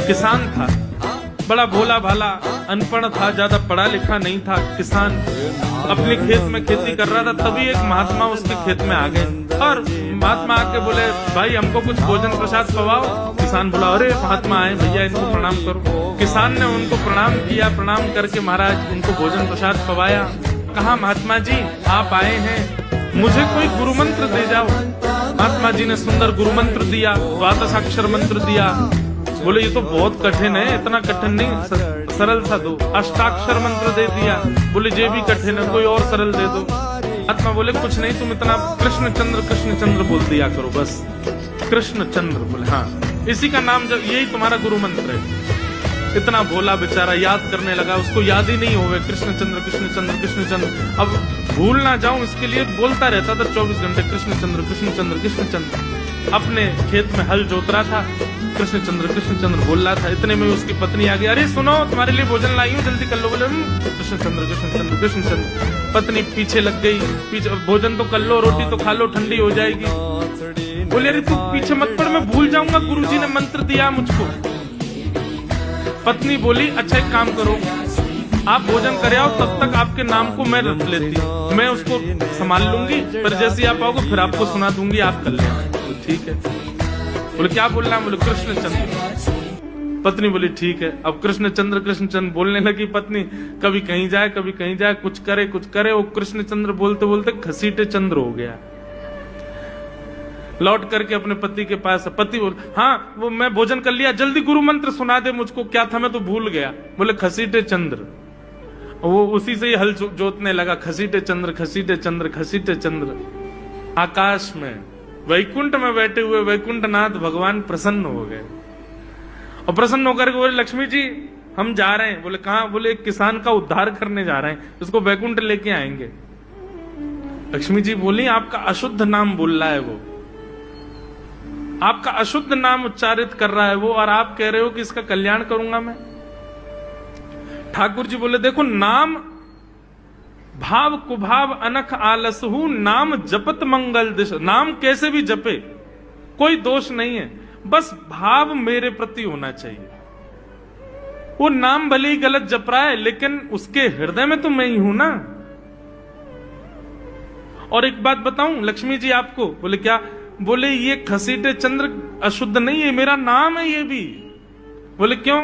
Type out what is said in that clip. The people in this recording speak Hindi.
किसान था, बड़ा भोला भाला, अनपढ़ था, ज्यादा पढ़ा लिखा नहीं था। किसान अपने खेत में खेती कर रहा था, तभी एक महात्मा उसके खेत में आ गए और महात्मा आके बोले, भाई हमको कुछ भोजन प्रसाद पवाओ। किसान बोला, अरे महात्मा आए, भैया इनको प्रणाम करो। किसान ने उनको प्रणाम किया, प्रणाम करके महाराज उनको भोजन प्रसाद पवाया। कहा, महात्मा जी आप आए हैं, मुझे कोई गुरु मंत्र दे जाओ। महात्मा जी ने सुंदर गुरु मंत्र दिया, द्वादशाक्षर मंत्र दिया। बोले ये तो बहुत कठिन है, इतना कठिन नहीं, सरल सा दो। अष्टाक्षर मंत्र दे दिया। बोले ये भी कठिन है, कोई और सरल दे दो। आत्मा बोले कुछ नहीं, तुम इतना कृष्ण चंद्र बोल दिया करो बस। कृष्ण चंद्र बोले हाँ, इसी का नाम, जब यही तुम्हारा गुरु मंत्र है। इतना भोला बेचारा याद करने लगा, उसको याद ही नहीं होवे कृष्ण चंद्र कृष्ण चंद्र कृष्ण चंद्र। अब भूल ना जाऊं इसके लिए बोलता रहता था 24 घंटे, कृष्ण चंद्र कृष्ण चंद्र कृष्ण चंद्र। अपने खेत में हल जोत रहा था, कृष्ण चंद्र बोल रहा था। इतने में उसकी पत्नी आ गई, अरे सुनो तुम्हारे लिए भोजन लाई हूँ, जल्दी कर लो। बोले कृष्ण चंद्र कृष्ण चंद्र। पत्नी पीछे लग गई, पीछे, भोजन तो कर लो, रोटी तो खा लो, ठंडी हो जाएगी। बोले अरे तू पीछे मत पड़, मैं भूल जाऊंगा, गुरुजी ने मंत्र दिया मुझको। पत्नी बोली, अच्छा एक काम करो, आप भोजन करे आओ, तब तक आपके नाम को मैं रख लेती हूँ, मैं उसको संभाल लूंगी, पर जैसे आप आओगे फिर आपको सुना दूंगी, आप कर लेना। ठीक है। बोले क्या बोलना है? बोले कृष्ण चंद्र। पत्नी बोली ठीक है। अब कृष्ण चंद्र बोलने लगी पत्नी, कभी कहीं जाए कभी कहीं जाए, कुछ करे। वो कृष्ण चंद्र बोलते बोलते घसीटे चंद्र हो गया। लौट करके अपने पति के पास, पति बोल, हाँ वो मैं भोजन कर लिया, जल्दी गुरु मंत्र सुना दे मुझको, क्या था मैं तो भूल गया। बोले घसीटे चंद्र। वो उसी से ही हल जोतने लगा, घसीटे चंद्र। आकाश में वैकुंठ में बैठे हुए वैकुंठनाथ भगवान प्रसन्न हो गए और प्रसन्न होकर के बोले, लक्ष्मी जी हम जा रहे हैं। बोले कहाँ? बोले एक किसान का उद्धार करने जा रहे हैं, उसको वैकुंठ लेके आएंगे। लक्ष्मी जी बोली, आपका अशुद्ध नाम बोल रहा है वो, आपका अशुद्ध नाम उच्चारित कर रहा है वो, और आप कह रहे हो कि इसका कल्याण करूंगा मैं। ठाकुर जी बोले, देखो नाम भाव कुभाव अनख आलसहु, नाम जपत मंगल दिश। नाम कैसे भी जपे कोई दोष नहीं है, बस भाव मेरे प्रति होना चाहिए। वो नाम भले ही गलत जप रहा है, लेकिन उसके हृदय में तो मैं ही हूं ना। और एक बात बताऊं लक्ष्मी जी आपको। बोले क्या? बोले ये घसीटे चंद्र अशुद्ध नहीं है, मेरा नाम है ये भी। बोले क्यों?